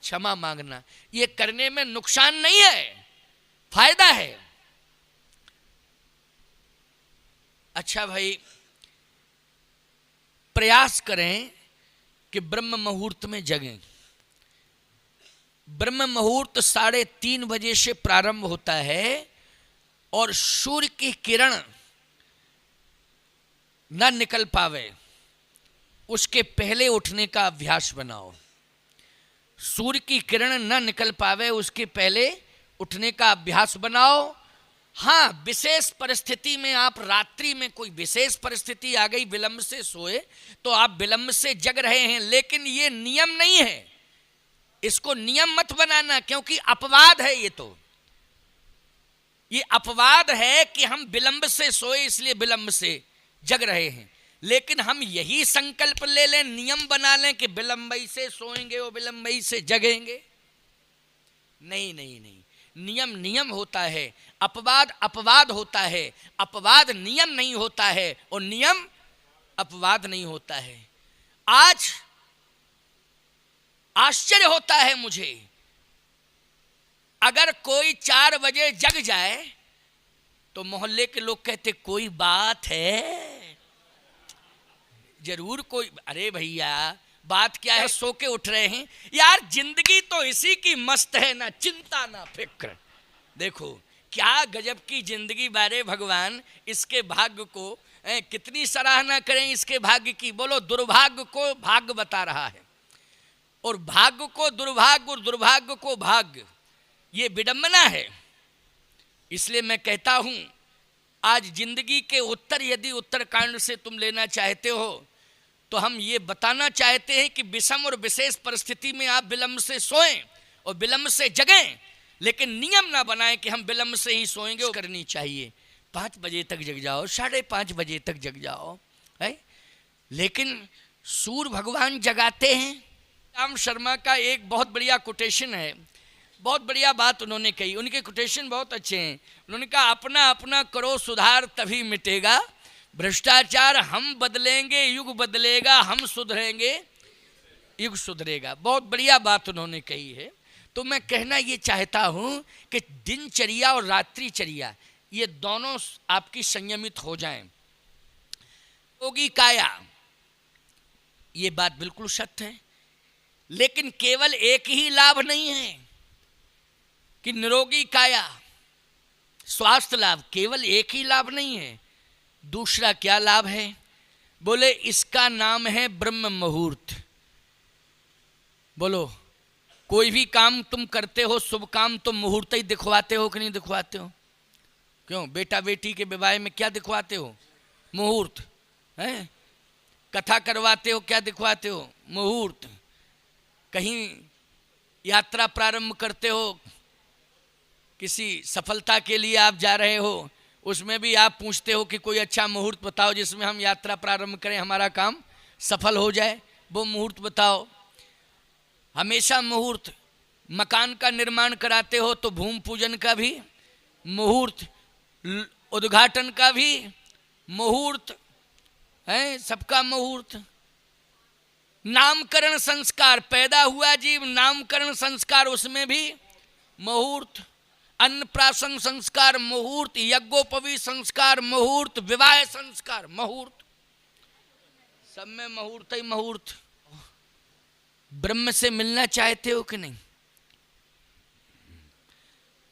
क्षमा मांगना, ये करने में नुकसान नहीं है, फायदा है। अच्छा भाई, प्रयास करें कि ब्रह्म मुहूर्त में जगें। ब्रह्म मुहूर्त 3:30 बजे से प्रारंभ होता है और सूर्य की किरण न निकल पावे उसके पहले उठने का अभ्यास बनाओ। सूर्य की किरण न निकल पावे उसके पहले उठने का अभ्यास बनाओ। हाँ, विशेष परिस्थिति में, आप रात्रि में कोई विशेष परिस्थिति आ गई, विलंब से सोए तो आप विलंब से जग रहे हैं, लेकिन ये नियम नहीं है, इसको नियम मत बनाना, क्योंकि अपवाद है। ये अपवाद है कि हम विलंब से सोए इसलिए विलंब से जग रहे हैं, लेकिन हम यही संकल्प ले लें, नियम बना लें कि विलंबई से सोएंगे और विलंबई से जगेंगे। नहीं नहीं नहीं, नियम नियम होता है, अपवाद अपवाद होता है, अपवाद नियम नहीं होता है और नियम अपवाद नहीं होता है। आज आश्चर्य होता है मुझे, अगर कोई 4 बजे जग जाए तो मोहल्ले के लोग कहते कोई बात है, जरूर कोई। अरे भैया, बात क्या है, सो के उठ रहे हैं यार, जिंदगी तो इसी की मस्त है, ना चिंता ना फिक्र। देखो क्या गजब की जिंदगी बारे भगवान, इसके भाग्य को कितनी सराहना करें इसके भाग्य की। बोलो, दुर्भाग्य को भाग्य बता रहा है और भाग्य को दुर्भाग्य और दुर्भाग्य को भाग्य, ये विडंबना है। इसलिए मैं कहता हूं, आज जिंदगी के उत्तर यदि उत्तरकांड से तुम लेना चाहते हो तो हम ये बताना चाहते हैं कि विषम और विशेष परिस्थिति में आप विलंब से सोएं और विलंब से जगें, लेकिन नियम ना बनाएं कि हम विलंब से ही सोएंगे। करनी चाहिए 5 बजे तक जग जाओ, 5:30 बजे तक जग जाओ, है? लेकिन सूर्य भगवान जगाते हैं। राम शर्मा का एक बहुत बढ़िया कोटेशन है, बहुत बढ़िया बात उन्होंने कही, उनके कोटेशन बहुत अच्छे हैं। उन्होंने कहा, अपना अपना करो सुधार तभी मिटेगा भ्रष्टाचार, हम बदलेंगे युग बदलेगा, हम सुधरेंगे युग सुधरेगा। बहुत बढ़िया बात उन्होंने कही है। तो मैं कहना ये चाहता हूँ कि दिनचर्या और रात्रिचर्या ये दोनों आपकी संयमित हो जाएं। योगी काया, ये बात बिल्कुल सत्य है, लेकिन केवल एक ही लाभ नहीं है कि निरोगी काया, स्वास्थ्य लाभ, केवल एक ही लाभ नहीं है। दूसरा क्या लाभ है? बोले, इसका नाम है ब्रह्म मुहूर्त। बोलो, कोई भी काम तुम करते हो, शुभ काम, तो मुहूर्त ही दिखवाते हो कि नहीं दिखवाते हो? क्यों? बेटा बेटी के विवाह में क्या दिखवाते हो? मुहूर्त है। कथा करवाते हो, क्या दिखवाते हो? मुहूर्त। कहीं यात्रा प्रारंभ करते हो, किसी सफलता के लिए आप जा रहे हो, उसमें भी आप पूछते हो कि कोई अच्छा मुहूर्त बताओ जिसमें हम यात्रा प्रारंभ करें, हमारा काम सफल हो जाए, वो मुहूर्त बताओ। हमेशा मुहूर्त। मकान का निर्माण कराते हो तो भूमि पूजन का भी मुहूर्त, उद्घाटन का भी मुहूर्त है, सबका मुहूर्त। नामकरण संस्कार, पैदा हुआ जीव, नामकरण संस्कार, उसमें भी मुहूर्त। अन्नप्राशन संस्कार मुहूर्त, यज्ञोपवी संस्कार मुहूर्त, विवाह संस्कार मुहूर्त, सब में मुहूर्त ही मुहूर्त। ब्रह्म से मिलना चाहते हो कि नहीं?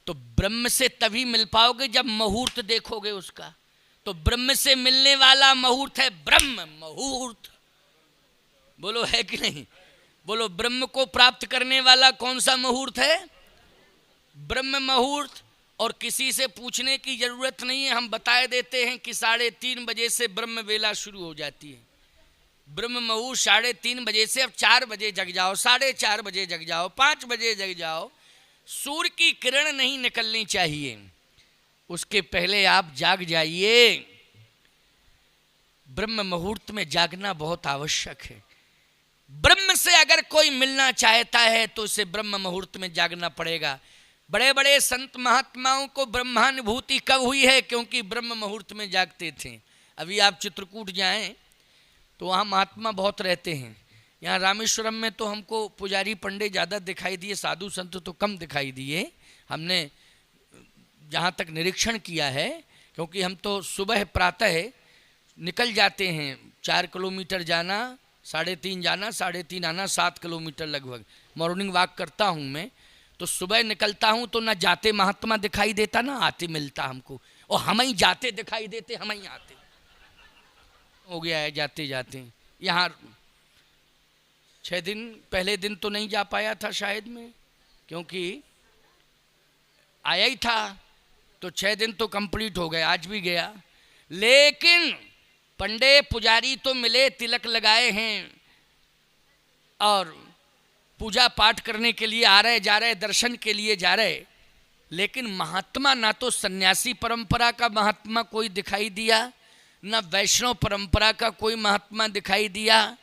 तो ब्रह्म से तभी मिल पाओगे जब मुहूर्त देखोगे उसका। तो ब्रह्म से मिलने वाला मुहूर्त है ब्रह्म मुहूर्त। बोलो, है कि नहीं? बोलो, ब्रह्म को प्राप्त करने वाला कौन सा मुहूर्त है? ब्रह्म मुहूर्त। और किसी से पूछने की जरूरत नहीं है, हम बताए देते हैं कि 3:30 बजे से ब्रह्म वेला शुरू हो जाती है। ब्रह्म मुहूर्त 3:30 बजे से। अब 4 बजे जग जाओ, 4:30 बजे जग जाओ, 5 बजे जग जाओ, सूर्य की किरण नहीं निकलनी चाहिए, उसके पहले आप जाग जाइए। ब्रह्म मुहूर्त में जागना बहुत आवश्यक है। ब्रह्म से अगर कोई मिलना चाहता है तो उसे ब्रह्म मुहूर्त में जागना पड़ेगा। बड़े बड़े संत महात्माओं को ब्रह्मानुभूति कब हुई है? क्योंकि ब्रह्म मुहूर्त में जागते थे। अभी आप चित्रकूट जाएं तो वहाँ महात्मा बहुत रहते हैं। यहाँ रामेश्वरम में तो हमको पुजारी पंडे ज़्यादा दिखाई दिए, साधु संत तो कम दिखाई दिए, हमने जहाँ तक निरीक्षण किया है। क्योंकि हम तो सुबह प्रातः निकल जाते हैं, 4 किलोमीटर जाना, 3.5 जाना, 3.5 आना, 7 किलोमीटर लगभग मॉर्निंग वॉक करता हूँ मैं। तो सुबह निकलता हूँ तो ना जाते महात्मा दिखाई देता ना आते मिलता हमको, और हम ही जाते दिखाई देते, हम ही आते हो गया है जाते जाते। यहाँ 6 दिन, पहले दिन तो नहीं जा पाया था शायद मैं, क्योंकि आया ही था, तो 6 दिन तो कंप्लीट हो गए, आज भी गया। लेकिन पंडे पुजारी तो मिले, तिलक लगाए हैं और पूजा पाठ करने के लिए आ रहे जा रहे, दर्शन के लिए जा रहे। लेकिन महात्मा ना तो सन्यासी परंपरा का महात्मा कोई दिखाई दिया, ना वैष्णव परंपरा का कोई महात्मा दिखाई दिया,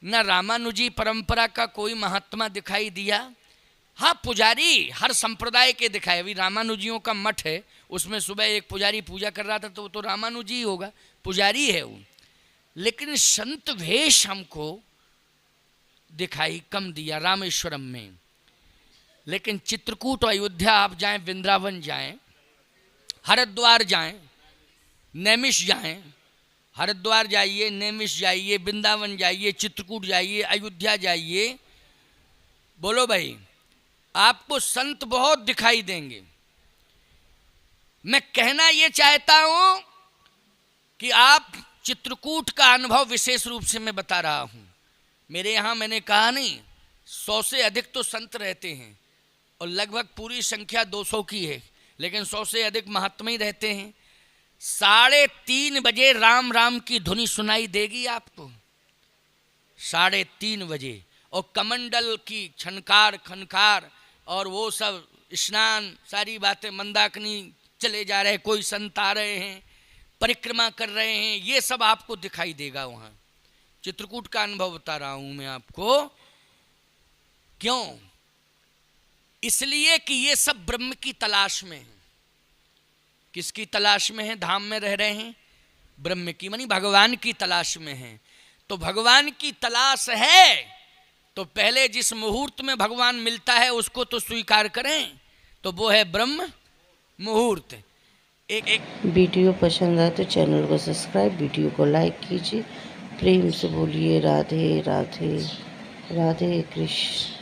ना रामानुजी परंपरा का कोई महात्मा दिखाई दिया। हाँ, पुजारी हर संप्रदाय के दिखाए। अभी रामानुजियों का मठ है, उसमें सुबह एक पुजारी पूजा कर रहा था, तो वो तो रामानुजी ही होगा, पुजारी है वो। लेकिन संत वेश हमको दिखाई कम दिया रामेश्वरम में। लेकिन चित्रकूट और अयोध्या आप जाएं, वृंदावन जाएं, हरिद्वार जाएं, नैमिष जाएं, हरिद्वार जाइए, नैमिष जाइए, वृंदावन जाइए, चित्रकूट जाइए, अयोध्या जाइए, बोलो भाई, आपको संत बहुत दिखाई देंगे। मैं कहना ये चाहता हूं कि आप चित्रकूट का अनुभव विशेष रूप से मैं बता रहा हूं। मेरे यहाँ मैंने कहा नहीं, 100 से अधिक तो संत रहते हैं और लगभग पूरी संख्या 200 की है, लेकिन 100 से अधिक महात्मा ही रहते हैं। 3:30 बजे राम राम की धुनी सुनाई देगी आपको, 3:30 बजे, और कमंडल की छनकार खनकार और वो सब स्नान, सारी बातें, मंदाकिनी चले जा रहे, कोई संत आ रहे हैं, परिक्रमा कर रहे हैं, ये सब आपको दिखाई देगा वहाँ। चित्रकूट का अनुभव बता रहा हूँ मैं आपको। क्यों? इसलिए कि ये सब ब्रह्म की तलाश में है। किसकी तलाश में है? धाम में रह रहे हैं, ब्रह्म की, मानी भगवान की तलाश में है। तो भगवान की तलाश है तो पहले जिस मुहूर्त में भगवान मिलता है उसको तो स्वीकार करें, तो वो है ब्रह्म मुहूर्त। एक वीडियो पसंद आए तो चैनल को सब्सक्राइब, वीडियो को लाइक कीजिए, प्रेम से बोलिए राधे राधे, राधे कृष्ण।